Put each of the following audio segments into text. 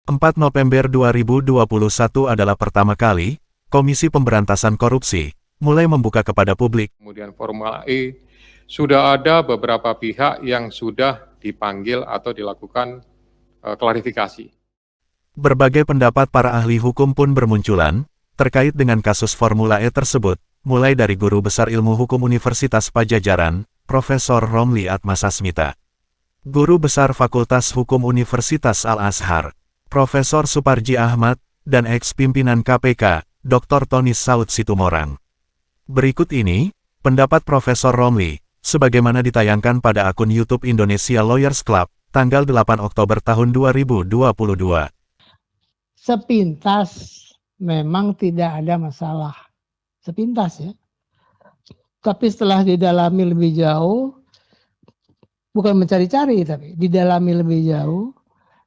4 November 2021 adalah pertama kali Komisi Pemberantasan Korupsi mulai membuka kepada publik. Kemudian Formula E, sudah ada beberapa pihak yang sudah dipanggil atau dilakukan klarifikasi. Berbagai pendapat para ahli hukum pun bermunculan terkait dengan kasus Formula E tersebut, mulai dari Guru Besar Ilmu Hukum Universitas Padjadjaran, Profesor Romli Atmasasmita, Guru Besar Fakultas Hukum Universitas Al-Azhar, Profesor Suparji Ahmad, dan ex-pimpinan KPK, Dr. Tony Saud Situmorang. Berikut ini, pendapat Profesor Romli, sebagaimana ditayangkan pada akun YouTube Indonesia Lawyers Club, tanggal 8 Oktober tahun 2022. Sepintas memang tidak ada masalah. Sepintas ya. Tapi setelah didalami lebih jauh, bukan mencari-cari tapi didalami lebih jauh,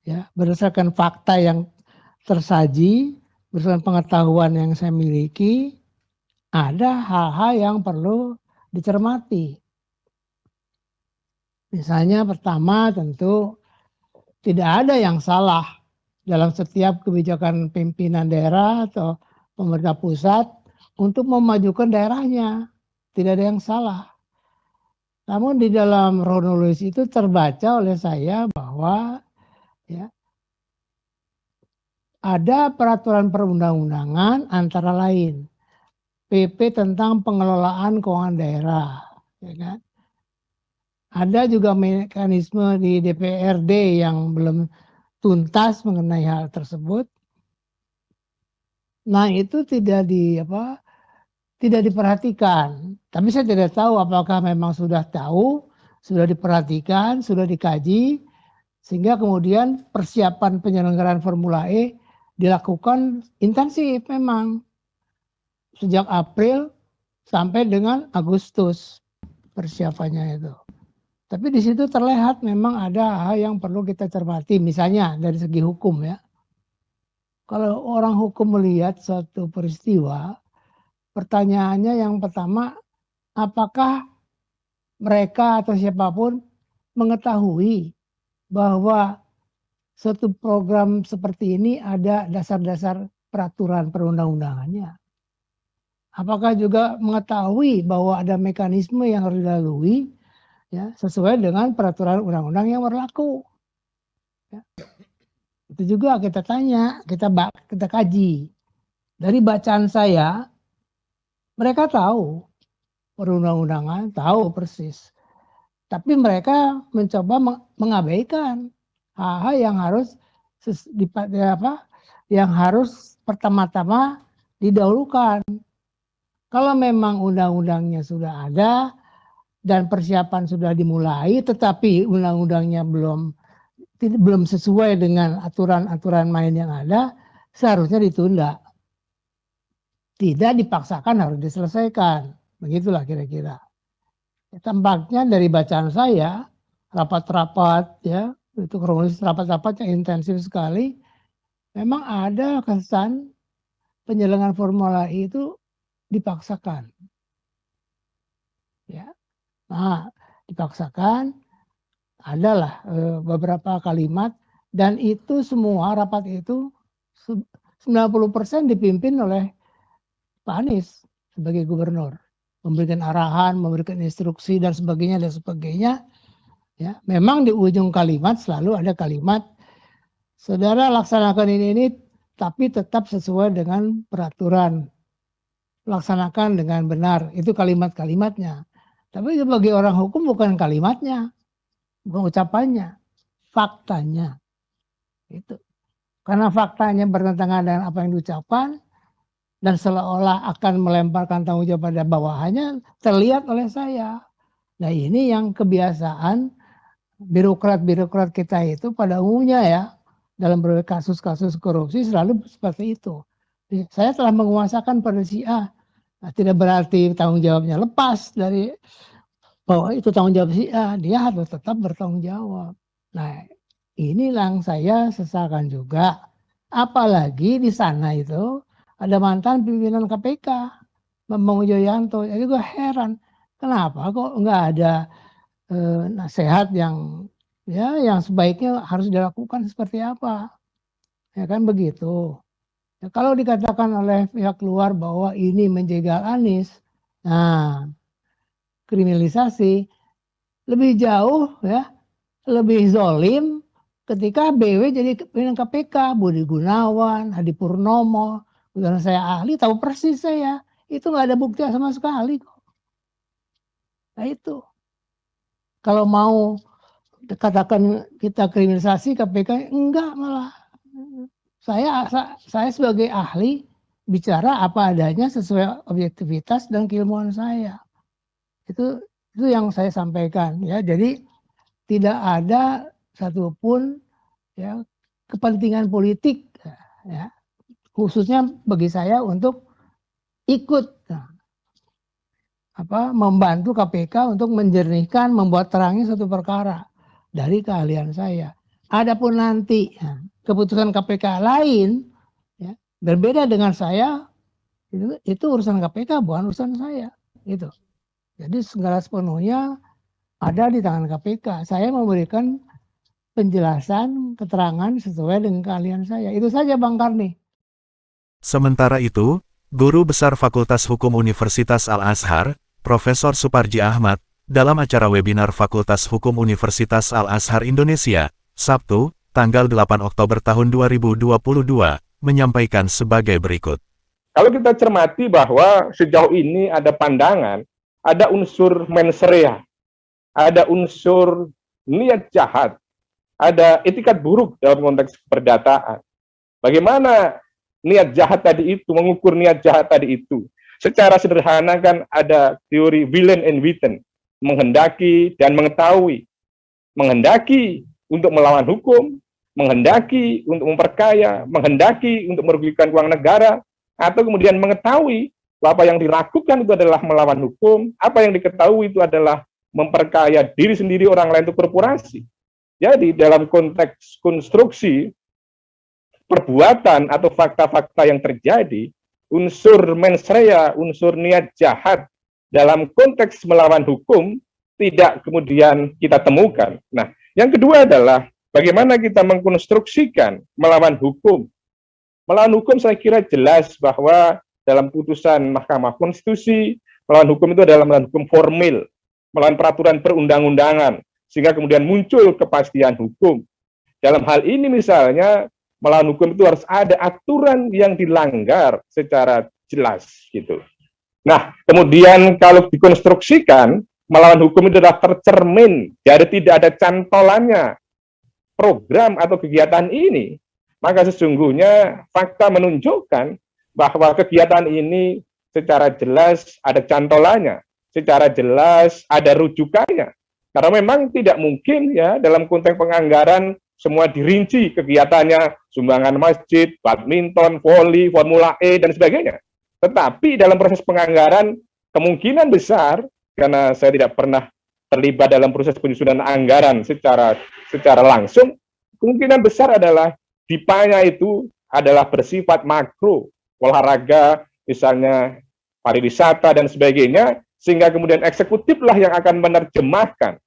ya, berdasarkan fakta yang tersaji, berdasarkan pengetahuan yang saya miliki, ada hal-hal yang perlu dicermati. Misalnya pertama tentu tidak ada yang salah dalam setiap kebijakan pimpinan daerah atau pemerintah pusat untuk memajukan daerahnya. Tidak ada yang salah. Namun di dalam kronologis itu terbaca oleh saya bahwa ya, ada peraturan perundang-undangan antara lain PP tentang pengelolaan keuangan daerah, ya kan? Ada juga mekanisme di DPRD yang belum tuntas mengenai hal tersebut. Nah, itu tidak diperhatikan. Tapi saya tidak tahu apakah memang sudah tahu, sudah diperhatikan, sudah dikaji, sehingga kemudian persiapan penyelenggaraan Formula E dilakukan intensif memang. Sejak April sampai dengan Agustus persiapannya itu. Tapi di situ terlihat memang ada hal yang perlu kita cermati. Misalnya dari segi hukum ya. Kalau orang hukum melihat suatu peristiwa, pertanyaannya yang pertama, apakah mereka atau siapapun mengetahui bahwa suatu program seperti ini ada dasar-dasar peraturan perundang-undangannya? Apakah juga mengetahui bahwa ada mekanisme yang harus dilalui ya, sesuai dengan peraturan undang-undang yang berlaku? Ya. Itu juga kita tanya, kita kaji. Dari bacaan saya, mereka tahu perundang-undangan, tahu persis. Tapi mereka mencoba mengabaikan hal-hal yang harus pertama-tama didahulukan. Kalau memang undang-undangnya sudah ada dan persiapan sudah dimulai, tetapi undang-undangnya belum sesuai dengan aturan-aturan main yang ada, seharusnya ditunda. Tidak dipaksakan harus diselesaikan. Begitulah kira-kira. Tampaknya dari bacaan saya, rapat-rapat ya, itu kronologis rapat-rapat yang intensif sekali, memang ada kesan penyelenggaraan Formula E itu dipaksakan. Ya. Nah, dipaksakan adalah beberapa kalimat dan itu semua rapat itu 90% dipimpin oleh Pak Anies sebagai gubernur, memberikan arahan, memberikan instruksi dan sebagainya. Ya, memang di ujung kalimat selalu ada kalimat saudara laksanakan ini tapi tetap sesuai dengan peraturan. Laksanakan dengan benar, itu kalimat-kalimatnya. Tapi bagi orang hukum bukan kalimatnya, bukan ucapannya, faktanya. Itu. Karena faktanya bertentangan dengan apa yang diucapkan dan seolah-olah akan melemparkan tanggung jawab pada bawahannya, terlihat oleh saya. Nah, ini yang kebiasaan birokrat-birokrat kita itu pada umumnya ya, dalam berbagai kasus-kasus korupsi selalu seperti itu. Saya telah menguasakan pada si A. Nah, tidak berarti tanggung jawabnya lepas dari bahwa itu tanggung jawab si A. Dia harus tetap bertanggung jawab. Nah, ini yang saya sesalkan juga. Apalagi di sana itu ada mantan pimpinan KPK, Bambang Wijoyanto. Jadi gue heran, kenapa kok nggak ada nasihat yang sebaiknya harus dilakukan seperti apa? ya kan begitu. Ya, kalau dikatakan oleh pihak luar bahwa ini menjegal Anies, nah kriminalisasi lebih jauh ya, lebih zolim ketika BW jadi pimpinan KPK, Budi Gunawan, Hadi Purnomo, bukan saya ahli, tahu persis saya, itu nggak ada bukti sama sekali kok. Nah itu, kalau mau katakan kita kriminalisasi KPK, enggak malah. Saya sebagai ahli bicara apa adanya sesuai objektivitas dan keilmuan saya. Itu yang saya sampaikan ya. Jadi tidak ada satupun ya kepentingan politik ya, khususnya bagi saya untuk ikut membantu KPK untuk menjernihkan, membuat terangnya suatu perkara dari keahlian saya. Adapun nanti keputusan KPK lain ya, berbeda dengan saya, itu urusan KPK, bukan urusan saya. Itu. Jadi segala sepenuhnya ada di tangan KPK. Saya memberikan penjelasan, keterangan sesuai dengan keahlian saya. Itu saja Bang Karni. Sementara itu, Guru Besar Fakultas Hukum Universitas Al-Azhar, Profesor Suparji Ahmad, dalam acara webinar Fakultas Hukum Universitas Al-Azhar Indonesia, Sabtu, tanggal 8 Oktober tahun 2022, menyampaikan sebagai berikut. Kalau kita cermati bahwa sejauh ini ada pandangan, ada unsur mens rea, ada unsur niat jahat, ada etikat buruk dalam konteks perdataan. Bagaimana niat jahat tadi itu, mengukur niat jahat tadi itu? Secara sederhana kan ada teori willen and witten, menghendaki dan mengetahui. Menghendaki untuk melawan hukum, menghendaki untuk memperkaya, menghendaki untuk merugikan uang negara, atau kemudian mengetahui bahwa apa yang dilakukan itu adalah melawan hukum, apa yang diketahui itu adalah memperkaya diri sendiri, orang lain, itu korporasi. Jadi dalam konteks konstruksi perbuatan atau fakta-fakta yang terjadi, unsur mens rea, unsur niat jahat dalam konteks melawan hukum tidak kemudian kita temukan. Nah, yang kedua adalah bagaimana kita mengkonstruksikan melawan hukum. Melawan hukum saya kira jelas bahwa dalam putusan Mahkamah Konstitusi, melawan hukum itu adalah melawan hukum formil, melawan peraturan perundang-undangan, sehingga kemudian muncul kepastian hukum. Dalam hal ini misalnya, melawan hukum itu harus ada aturan yang dilanggar secara jelas gitu. Nah, kemudian kalau dikonstruksikan, melawan hukum itu adalah tercermin dari tidak ada cantolannya program atau kegiatan ini, maka sesungguhnya fakta menunjukkan bahwa kegiatan ini secara jelas ada cantolannya, secara jelas ada rujukannya. Karena memang tidak mungkin ya dalam konteks penganggaran semua dirinci kegiatannya, sumbangan masjid, badminton, voli, Formula E, dan sebagainya. Tetapi dalam proses penganggaran kemungkinan besar, karena saya tidak pernah terlibat dalam proses penyusunan anggaran secara langsung, kemungkinan besar adalah DIPA-nya itu adalah bersifat makro, olahraga, misalnya pariwisata dan sebagainya, sehingga kemudian eksekutiflah yang akan menerjemahkan.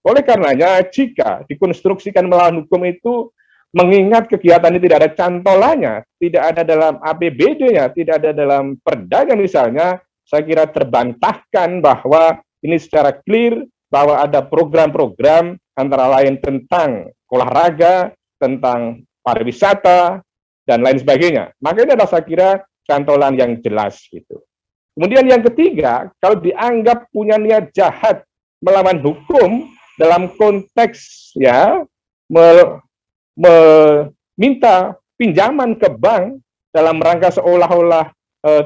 Oleh karenanya, jika dikonstruksikan melawan hukum itu, mengingat kegiatan ini tidak ada cantolannya, tidak ada dalam APBD-nya, tidak ada dalam perdanya misalnya, saya kira terbantahkan bahwa ini secara clear bahwa ada program-program antara lain tentang olahraga, tentang pariwisata, dan lain sebagainya. Maka ini adalah saya kira cantolan yang jelas gitu. Kemudian yang ketiga, kalau dianggap punya niat jahat melawan hukum dalam konteks ya meminta pinjaman ke bank dalam rangka seolah-olah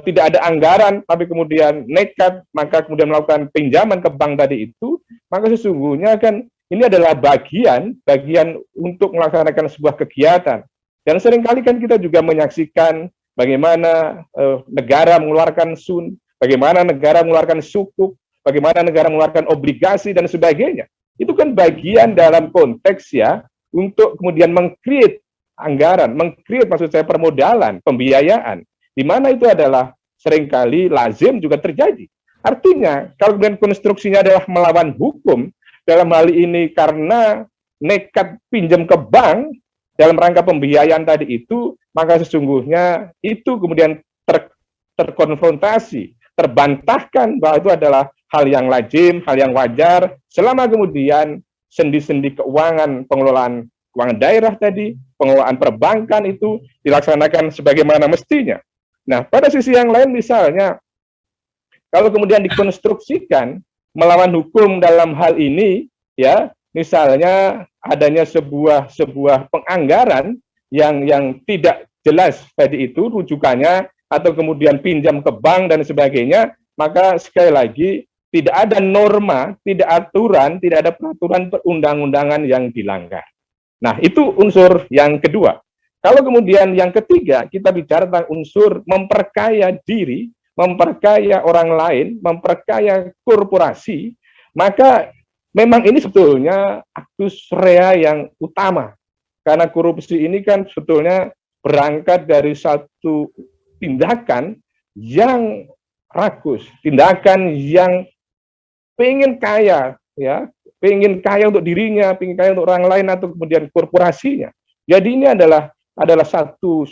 tidak ada anggaran, tapi kemudian nekat, maka kemudian melakukan pinjaman ke bank tadi itu, maka sesungguhnya kan ini adalah bagian untuk melaksanakan sebuah kegiatan. Dan seringkali kan kita juga menyaksikan bagaimana negara mengeluarkan SUN, bagaimana negara mengeluarkan sukuk, bagaimana negara mengeluarkan obligasi dan sebagainya. Itu kan bagian dalam konteks ya untuk kemudian meng-create anggaran, meng-create maksud saya permodalan, pembiayaan, di mana itu adalah seringkali lazim juga terjadi. Artinya, kalau kemudian konstruksinya adalah melawan hukum, dalam hal ini karena nekat pinjam ke bank, dalam rangka pembiayaan tadi itu, maka sesungguhnya itu kemudian terkonfrontasi, terbantahkan bahwa itu adalah hal yang lazim, hal yang wajar, selama kemudian sendi-sendi keuangan, pengelolaan keuangan daerah tadi, pengelolaan perbankan itu dilaksanakan sebagaimana mestinya. Nah, pada sisi yang lain misalnya, kalau kemudian dikonstruksikan melawan hukum dalam hal ini, ya, misalnya adanya sebuah penganggaran yang tidak jelas tadi itu rujukannya, atau kemudian pinjam ke bank dan sebagainya, maka sekali lagi tidak ada norma, tidak aturan, tidak ada peraturan perundang-undangan yang dilanggar. Nah, itu unsur yang kedua. Kalau kemudian yang ketiga, kita bicara tentang unsur memperkaya diri, memperkaya orang lain, memperkaya korporasi, maka memang ini sebetulnya actus rea yang utama. Karena korupsi ini kan sebetulnya berangkat dari satu tindakan yang rakus, tindakan yang pengen kaya, ya, pengen kaya untuk dirinya, pengen kaya untuk orang lain atau kemudian korporasinya. Jadi ini adalah satu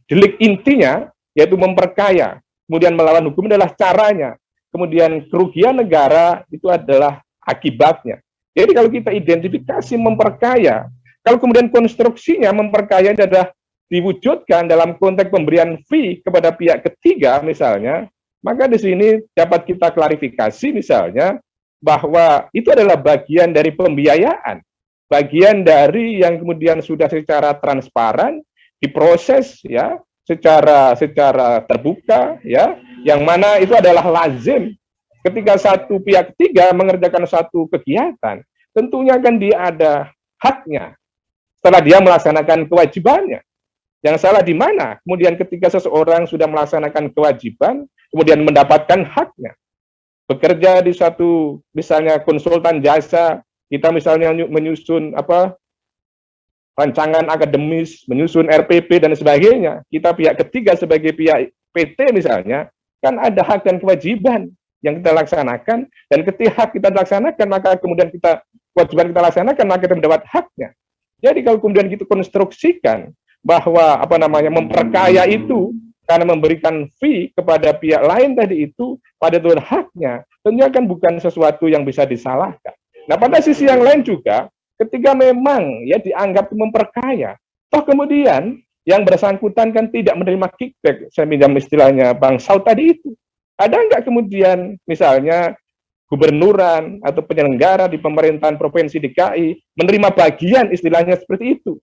delik intinya, yaitu memperkaya. Kemudian melawan hukum adalah caranya. Kemudian kerugian negara itu adalah akibatnya. Jadi kalau kita identifikasi memperkaya, kalau kemudian konstruksinya memperkaya adalah diwujudkan dalam konteks pemberian fee kepada pihak ketiga misalnya, maka di sini dapat kita klarifikasi misalnya bahwa itu adalah bagian dari pembiayaan, bagian dari yang kemudian sudah secara transparan diproses, ya, secara terbuka, ya, yang mana itu adalah lazim ketika satu pihak ketiga mengerjakan satu kegiatan, tentunya kan dia ada haknya setelah dia melaksanakan kewajibannya. Yang salah di mana? Kemudian ketika seseorang sudah melaksanakan kewajiban, kemudian mendapatkan haknya. Bekerja di suatu, misalnya konsultan jasa, kita misalnya menyusun rancangan akademis, menyusun RPP dan sebagainya. Kita pihak ketiga sebagai pihak PT misalnya, kan ada hak dan kewajiban yang kita laksanakan, dan ketika hak kita laksanakan, maka kemudian kewajiban kita laksanakan, maka kita mendapat haknya. Jadi kalau kemudian kita konstruksikan bahwa memperkaya itu karena memberikan fee kepada pihak lain tadi itu pada tuan haknya, tentunya kan bukan sesuatu yang bisa disalahkan. Nah, pada sisi yang lain juga, ketika memang ya dianggap memperkaya, toh kemudian yang bersangkutan kan tidak menerima kickback, saya pinjam istilahnya Bang Saud tadi itu. Ada nggak kemudian misalnya gubernuran atau penyelenggara di pemerintahan Provinsi DKI menerima bagian istilahnya seperti itu?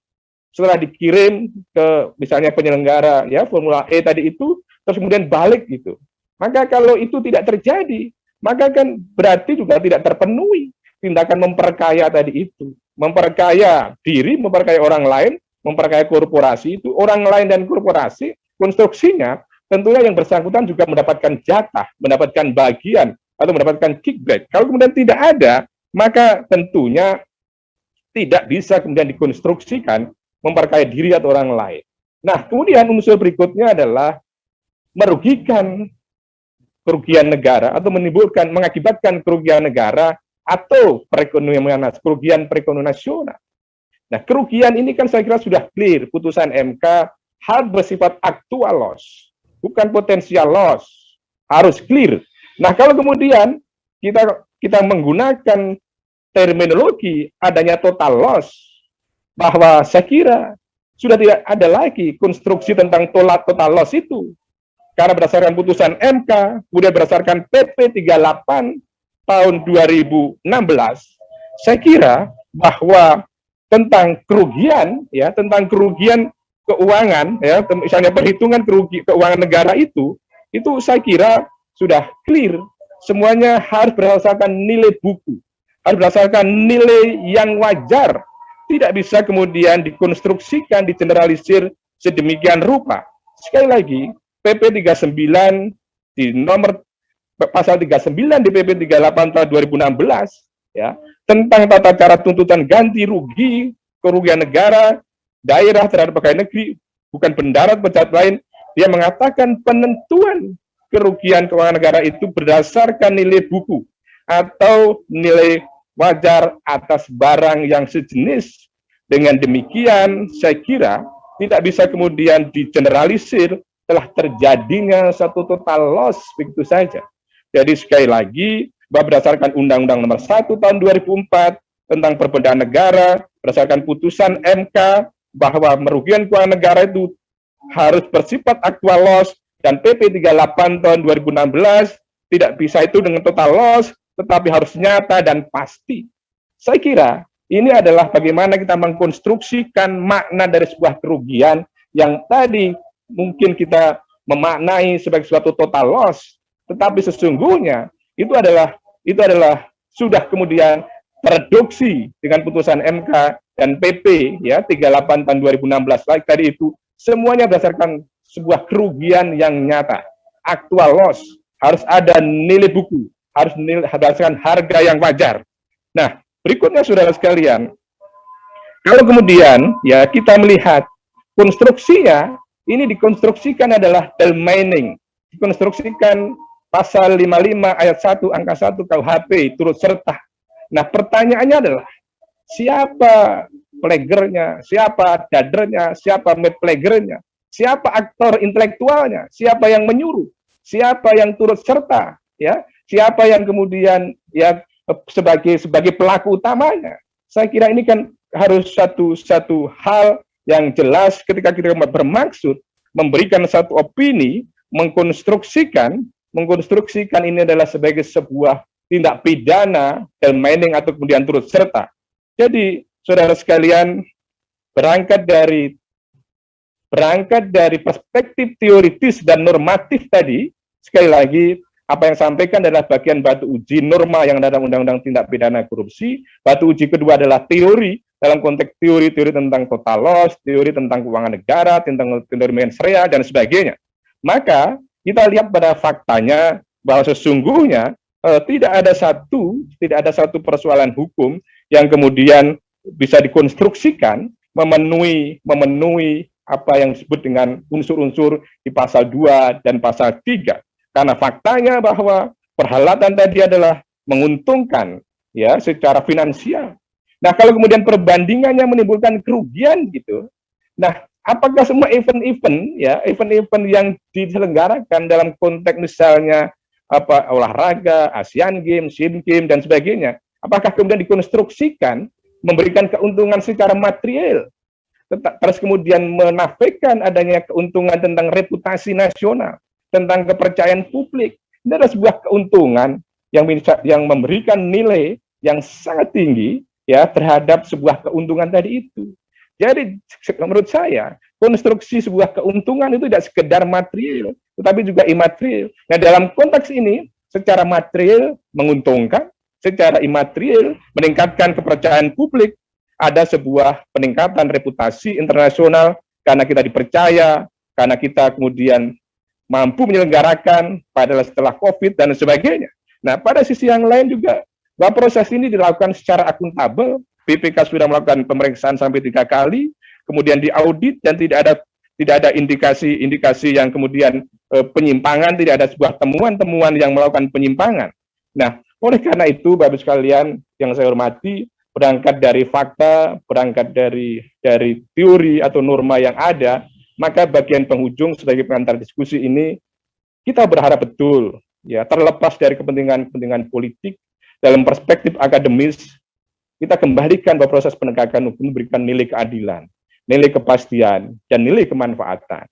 Setelah dikirim ke misalnya penyelenggara ya Formula E tadi itu, terus kemudian balik gitu. Maka kalau itu tidak terjadi, maka kan berarti juga tidak terpenuhi tindakan memperkaya tadi itu. Memperkaya diri, memperkaya orang lain, memperkaya korporasi itu, orang lain dan korporasi, konstruksinya tentunya yang bersangkutan juga mendapatkan jatah, mendapatkan bagian, atau mendapatkan kickback. Kalau kemudian tidak ada, maka tentunya tidak bisa kemudian dikonstruksikan memperkaya diri atau orang lain. Nah, kemudian unsur berikutnya adalah merugikan kerugian negara atau mengakibatkan kerugian negara atau kerugian perekonomian nasional. Nah, kerugian ini kan saya kira sudah clear, putusan MK harus bersifat actual loss, bukan potensial loss, harus clear. Nah, kalau kemudian kita menggunakan terminologi adanya total loss, bahwa saya kira sudah tidak ada lagi konstruksi tentang total loss itu. Karena berdasarkan putusan MK, kemudian berdasarkan PP 38 tahun 2016, saya kira bahwa tentang kerugian, ya, tentang kerugian keuangan, ya, misalnya perhitungan keuangan negara itu saya kira sudah clear. Semuanya harus berdasarkan nilai buku, harus berdasarkan nilai yang wajar. Tidak bisa kemudian dikonstruksikan, digeneralisir sedemikian rupa. Sekali lagi, PP 39 di nomor pasal 39 di PP 38 tahun 2016 ya, tentang tata cara tuntutan ganti rugi kerugian negara, daerah terhadap pegawai negeri, bukan pendarat pejabat lain, dia mengatakan penentuan kerugian keuangan negara itu berdasarkan nilai buku atau nilai wajar atas barang yang sejenis Dengan demikian, saya kira tidak bisa kemudian digeneralisir telah terjadinya satu total loss begitu saja. Jadi sekali lagi, berdasarkan Undang-Undang Nomor 1 Tahun 2004 tentang Perbendaan Negara, berdasarkan putusan MK bahwa merugikan keuangan negara itu harus bersifat actual loss, dan PP 38 Tahun 2016 tidak bisa itu dengan total loss, tetapi harus nyata dan pasti. Saya kira ini adalah bagaimana kita mengkonstruksikan makna dari sebuah kerugian yang tadi mungkin kita memaknai sebagai suatu total loss, tetapi sesungguhnya itu adalah sudah kemudian tereduksi dengan putusan MK dan PP ya 38 tahun 2016 like tadi itu, semuanya berdasarkan sebuah kerugian yang nyata, actual loss, harus ada nilai buku, harus berdasarkan harga yang wajar. Nah, berikutnya saudara sekalian, kalau kemudian ya kita melihat konstruksinya, ini dikonstruksikan adalah mining, dikonstruksikan pasal 55 ayat 1 angka 1 KUHP turut serta. Nah, pertanyaannya adalah siapa plagernya, siapa dadernya, siapa plagernya, siapa aktor intelektualnya, siapa yang menyuruh, siapa yang turut serta, ya, siapa yang kemudian ya sebagai pelaku utamanya. Saya kira ini kan harus satu hal yang jelas ketika kita bermaksud memberikan satu opini, mengkonstruksikan ini adalah sebagai sebuah tindak pidana mining atau kemudian turut serta. Jadi, saudara sekalian, berangkat dari perspektif teoritis dan normatif tadi, sekali lagi, apa yang sampaikan adalah bagian batu uji norma yang ada dalam Undang-Undang Tindak Pidana Korupsi. Batu uji kedua adalah teori, dalam konteks teori tentang total loss, teori tentang keuangan negara, tentang teori mens rea, dan sebagainya. Maka, kita lihat pada faktanya bahwa sesungguhnya tidak ada satu persoalan hukum yang kemudian bisa dikonstruksikan memenuhi apa yang disebut dengan unsur-unsur di pasal 2 dan pasal 3. Karena faktanya bahwa perhelatan tadi adalah menguntungkan ya secara finansial. Nah, kalau kemudian perbandingannya menimbulkan kerugian gitu. Nah, apakah semua event-event yang diselenggarakan dalam konteks misalnya olahraga, Asian Games, SEA Games dan sebagainya, apakah kemudian dikonstruksikan memberikan keuntungan secara material, terus kemudian menafikan adanya keuntungan tentang reputasi nasional, tentang kepercayaan publik? Ini adalah sebuah keuntungan yang memberikan nilai yang sangat tinggi ya terhadap sebuah keuntungan tadi itu. Jadi menurut saya konstruksi sebuah keuntungan itu tidak sekedar material, tetapi juga imaterial. Nah, dalam konteks ini secara material menguntungkan, secara imaterial meningkatkan kepercayaan publik, ada sebuah peningkatan reputasi internasional karena kita dipercaya, karena kita kemudian mampu menyelenggarakan padahal setelah COVID dan sebagainya. Nah, pada sisi yang lain juga bahwa proses ini dilakukan secara akuntabel. BPK sudah melakukan pemeriksaan sampai 3 kali, kemudian diaudit dan tidak ada indikasi yang kemudian penyimpangan, tidak ada sebuah temuan yang melakukan penyimpangan. Nah, oleh karena itu, Bapak sekalian yang saya hormati, berangkat dari fakta, berangkat dari teori atau norma yang ada, maka bagian penghujung sebagai pengantar diskusi ini kita berharap betul ya terlepas dari kepentingan politik dalam perspektif akademis, kita kembalikan bahwa proses penegakan hukum memberikan nilai keadilan, nilai kepastian, dan nilai kemanfaatan.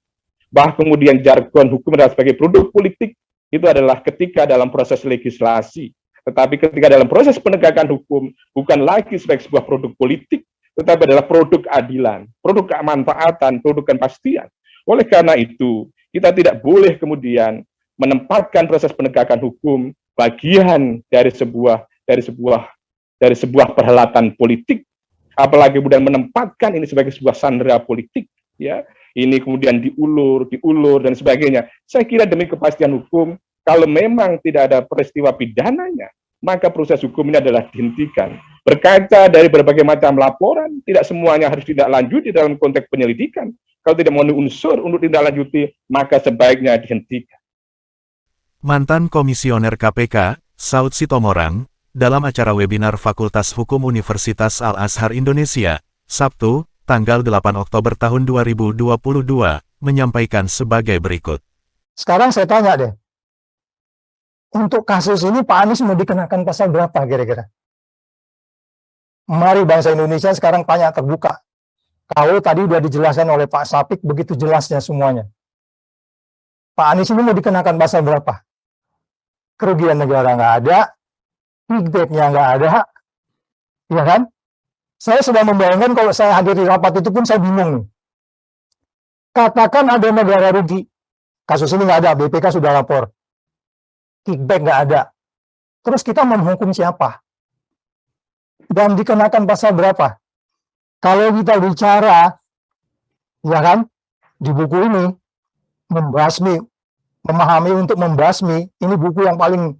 Bahwa kemudian jargon hukum adalah sebagai produk politik, itu adalah ketika dalam proses legislasi. Tetapi ketika dalam proses penegakan hukum, bukan lagi sebagai sebuah produk politik, tetapi adalah produk keadilan, produk kemanfaatan, produk kepastian. Oleh karena itu, kita tidak boleh kemudian menempatkan proses penegakan hukum bagian dari sebuah perhelatan politik, apalagi kemudian menempatkan ini sebagai sebuah sandera politik, ya. Ini kemudian diulur dan sebagainya. Saya kira demi kepastian hukum, kalau memang tidak ada peristiwa pidananya, maka proses hukum ini adalah dihentikan. Berkaca dari berbagai macam laporan, tidak semuanya harus tidak lanjut di dalam konteks penyelidikan. Kalau tidak memenuhi unsur untuk tidak lanjuti, maka sebaiknya dihentikan. Mantan Komisioner KPK, Saud Sitomorang, dalam acara webinar Fakultas Hukum Universitas Al-Azhar Indonesia, Sabtu, tanggal 8 Oktober tahun 2022, menyampaikan sebagai berikut. Sekarang saya tanya deh, untuk kasus ini Pak Anies mau dikenakan pasal berapa kira-kira? Mari bangsa Indonesia sekarang tanya terbuka. Kalau tadi sudah dijelaskan oleh Pak Sapik begitu jelasnya semuanya. Pak Anies ini mau dikenakan pasal berapa? Kerugian negara nggak ada, kickback-nya nggak ada, ya kan? Saya sudah membayangkan kalau saya hadir di rapat itu pun saya bingung nih. Katakan ada negara rugi, kasus ini nggak ada, BPK sudah lapor, kickback nggak ada. Terus kita menghukum siapa? Dan dikenakan pasal berapa? Kalau kita bicara, ya kan, di buku ini, membasmi, memahami untuk membasmi, ini buku yang paling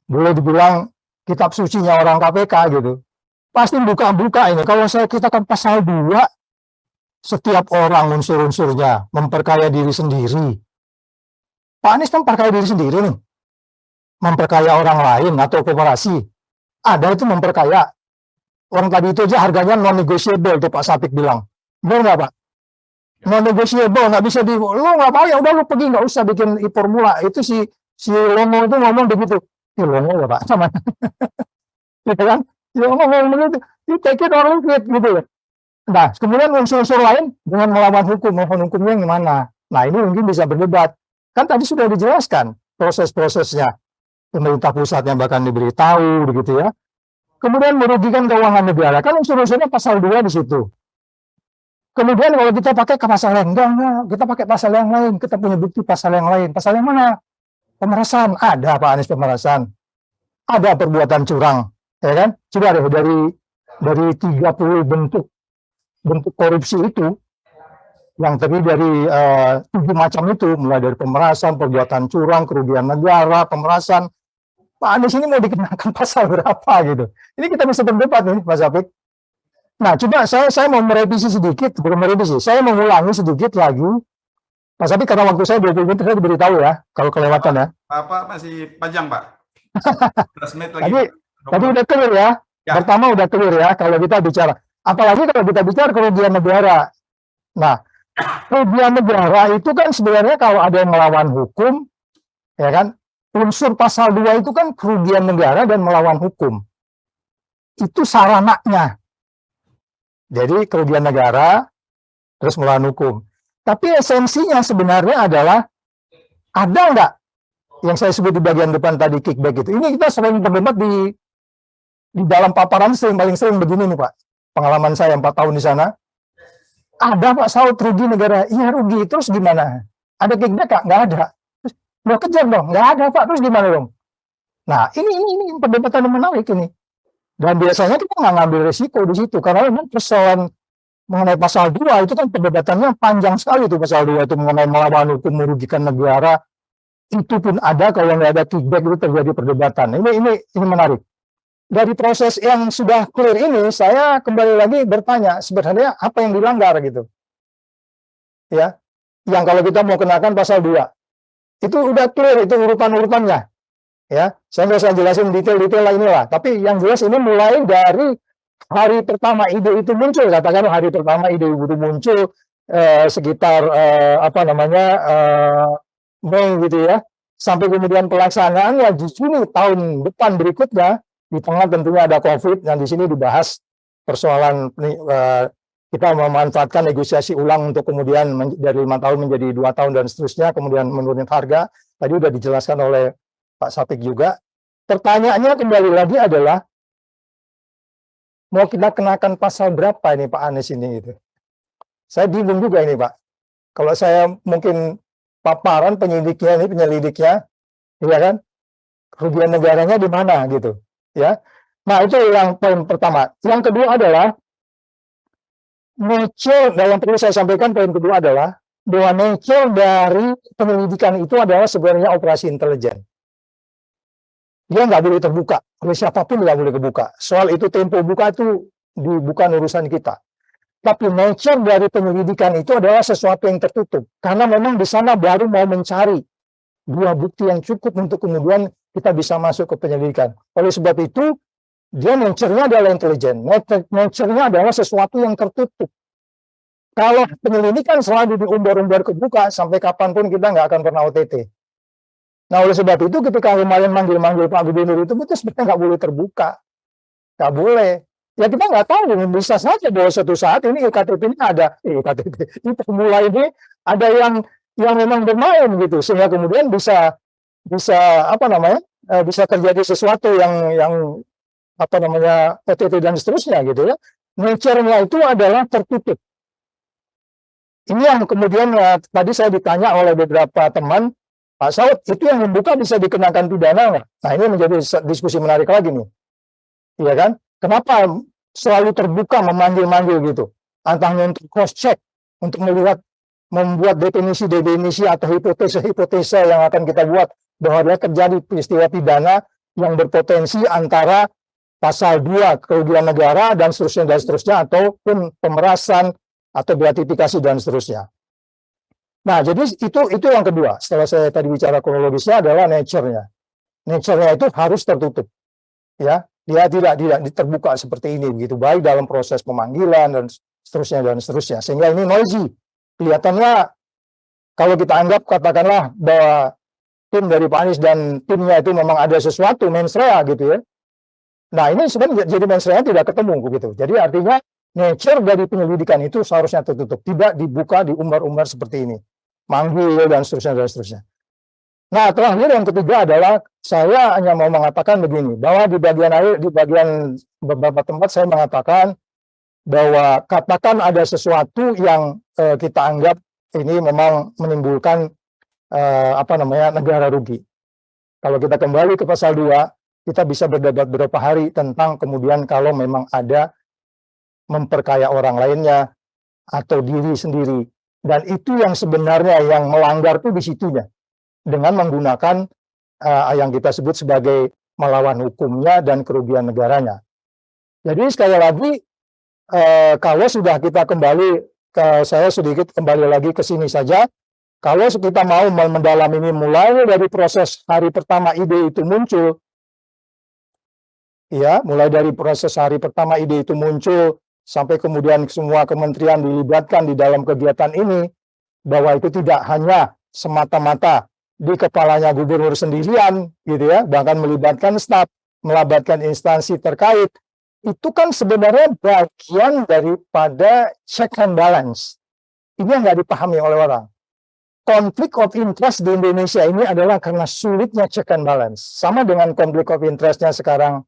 boleh dibilang kitab sucinya orang KPK gitu. Pasti buka-buka ini. Kalau kita kan pasal 2, setiap orang unsur-unsurnya memperkaya diri sendiri. Pak Anies memperkaya diri sendiri nih. Memperkaya orang lain atau korporasi. Ada itu memperkaya. Orang tadi itu aja harganya non-negotiable, tuh Pak Sapik bilang. Benar nggak Pak? Non-negotiable, nggak bisa lu nggak mau, ya udah lu pergi, nggak usah bikin formula. Itu si Lomo itu ngomong begitu. Ya Lomo ya Pak, sama. Ya kan? Ya ngomong begitu. You take it or leave it, gitu ya. Nah, kemudian unsur-unsur lain dengan melawan hukum, mohon hukumnya gimana? Nah, ini mungkin bisa berdebat. Kan tadi sudah dijelaskan proses-prosesnya. Pemerintah pusatnya bahkan diberitahu, begitu ya. Kemudian merugikan keuangan negara, kan unsur-unsurnya pasal 2 di situ. Kemudian kalau kita pakai ke pasal yang enggak, kita pakai pasal yang lain, kita punya bukti pasal yang lain. Pasal yang mana? Pemerasan, ada Pak Anies pemerasan. Ada perbuatan curang, ya kan? Coba deh dari 30 bentuk korupsi itu, yang terdiri dari 7 macam itu, mulai dari pemerasan, perbuatan curang, kerugian negara, pemerasan. Pak Anies ini mau dikenakan pasal berapa gitu. Ini kita bisa berdebat nih, Mas Apik. Nah, coba saya mau merevisi sedikit, belum merevisi. Saya mengulangi sedikit lagi. Mas Apik, karena waktu saya 20 menit, saya diberitahu ya, kalau kelewatan ya. Pak masih panjang, Pak. 11 menit lagi. Tadi udah clear ya. Pertama udah clear ya, kalau kita bicara. Apalagi kalau kita bicara kerugian negara. Nah, kerugian negara itu kan sebenarnya kalau ada yang melawan hukum, ya kan, unsur pasal 2 itu kan kerugian negara dan melawan hukum. Itu sarananya. Jadi kerugian negara, terus melawan hukum. Tapi esensinya sebenarnya adalah, ada nggak yang saya sebut di bagian depan tadi, kickback itu. Ini kita sering berdebat di dalam paparan paling sering begini nih Pak. Pengalaman saya 4 tahun di sana. Ada Pak Saud rugi negara. Iya rugi, terus gimana? Ada kickback Kak? Nggak ada. Mau kejar dong, nggak ada Pak, terus gimana dong? Nah, ini perdebatan yang menarik ini. Dan biasanya kita nggak ngambil risiko di situ, karena memang persoalan mengenai pasal 2 itu kan perdebatannya panjang sekali itu pasal 2 itu mengenai melawan hukum merugikan negara. Itu pun ada, kalau nggak ada kickback itu terjadi perdebatan. Ini menarik. Dari proses yang sudah clear ini, saya kembali lagi bertanya, sebenarnya apa yang dilanggar gitu? Ya, yang kalau kita mau kenakan pasal 2. Itu udah clear, itu urutan-urutannya. Ya, saya nggak usah jelasin detail-detail inilah. Tapi yang jelas ini mulai dari hari pertama ide itu muncul. Katakan hari pertama ide itu muncul sekitar Mei gitu ya. Sampai kemudian pelaksanaannya di Juni tahun depan berikutnya. Di tengah tentunya ada COVID yang di sini dibahas persoalan kita memanfaatkan negosiasi ulang untuk kemudian dari 5 tahun menjadi 2 tahun dan seterusnya, kemudian menurunkan harga. Tadi sudah dijelaskan oleh Pak Sapik juga. Pertanyaannya kembali lagi adalah, mau kita kenakan pasal berapa ini Pak Anies ini gitu. Saya bingung juga ini Pak. Kalau saya mungkin paparan penyelidiknya, ya kan, kerugian negaranya di mana gitu, ya. Nah itu yang poin pertama. Yang kedua adalah, nature, yang perlu saya sampaikan poin kedua adalah bahwa nature dari penyelidikan itu adalah sebenarnya operasi intelijen. Dia nggak boleh terbuka, oleh siapapun nggak boleh kebuka. Soal itu tempo buka itu bukan urusan kita. Tapi nature dari penyelidikan itu adalah sesuatu yang tertutup. Karena memang di sana baru mau mencari 2 bukti yang cukup untuk kemudian kita bisa masuk ke penyelidikan. Oleh sebab itu, Dia nature-nya adalah intelijen, nature-nya adalah sesuatu yang tertutup. Kalau penyelidikan selalu diumbar-umbar kebuka, sampai kapanpun kita nggak akan pernah OTT. Nah, oleh sebab itu ketika kemarin manggil-manggil Pak Gubernur itu sebenarnya nggak boleh terbuka. Nggak boleh. Ya kita nggak tahu, bisa saja bahwa suatu saat ini EKTP ini ada, ini formula ini ada yang memang bermain gitu, sehingga kemudian bisa apa namanya, bisa terjadi sesuatu yang apa namanya OTT dan seterusnya gitu ya. Nature-nya itu adalah tertutup. Ini yang kemudian tadi saya ditanya oleh beberapa teman, Pak Saud, itu yang membuka bisa dikenakan pidana nggak? Nah ini menjadi diskusi menarik lagi nih, iya kan? Kenapa selalu terbuka memanggil-manggil gitu? Antara untuk cross check, untuk melihat, membuat definisi-definisi atau hipotesa-hipotesa yang akan kita buat bahwa ada terjadi peristiwa pidana yang berpotensi antara pasal 2 kerugian negara dan seterusnya ataupun pemerasan atau gratifikasi dan seterusnya. Nah, jadi itu yang kedua. Setelah saya tadi bicara kronologisnya adalah nature-nya. Nature-nya itu harus tertutup. Ya, dia tidak terbuka seperti ini begitu, baik dalam proses pemanggilan dan seterusnya. Sehingga ini noisy. Kelihatannya kalau kita anggap katakanlah bahwa tim dari Pak Anies dan timnya itu memang ada sesuatu mens rea gitu ya. Nah, ini sebenarnya jadi mens rea tidak ketemu begitu. Jadi artinya nature dari penyelidikan itu seharusnya tertutup, tidak dibuka, diumbar-umbar seperti ini, manggil dan seterusnya. Nah, terakhir yang ketiga adalah saya hanya mau mengatakan begini, bahwa di bagian beberapa tempat saya mengatakan bahwa katakan ada sesuatu yang kita anggap ini memang menimbulkan apa namanya negara rugi. Kalau kita kembali ke pasal 2, kita bisa berdebat beberapa hari tentang kemudian kalau memang ada memperkaya orang lainnya atau diri sendiri, dan itu yang sebenarnya yang melanggar itu di situnya dengan menggunakan yang kita sebut sebagai melawan hukumnya dan kerugian negaranya. Jadi sekali lagi kalau sudah kita kembali saya sedikit kembali lagi ke sini saja, kalau kita mau mendalami ini mulai dari proses hari pertama ide itu muncul, ya mulai dari proses hari pertama ide itu muncul sampai kemudian semua kementerian dilibatkan di dalam kegiatan ini, bahwa itu tidak hanya semata-mata di kepalanya gubernur sendirian gitu ya, bahkan melibatkan staf, melibatkan instansi terkait, itu kan sebenarnya bagian daripada check and balance. Ini yang nggak dipahami oleh orang. Konflik of interest di Indonesia ini adalah karena sulitnya check and balance. Sama dengan konflik of interestnya sekarang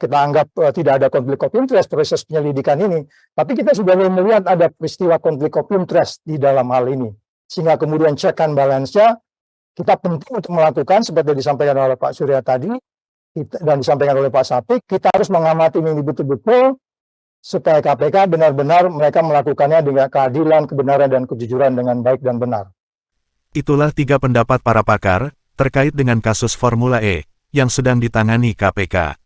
kita anggap tidak ada konflik of interest proses penyelidikan ini, tapi kita sudah melihat ada peristiwa konflik of interest di dalam hal ini, sehingga kemudian check and balance-nya kita penting untuk melakukan seperti disampaikan oleh Pak Surya tadi dan disampaikan oleh Pak Sapik. Kita harus mengamati ini betul-betul supaya KPK benar-benar mereka melakukannya dengan keadilan, kebenaran, dan kejujuran dengan baik dan benar. Itulah 3 pendapat para pakar terkait dengan kasus Formula E yang sedang ditangani KPK.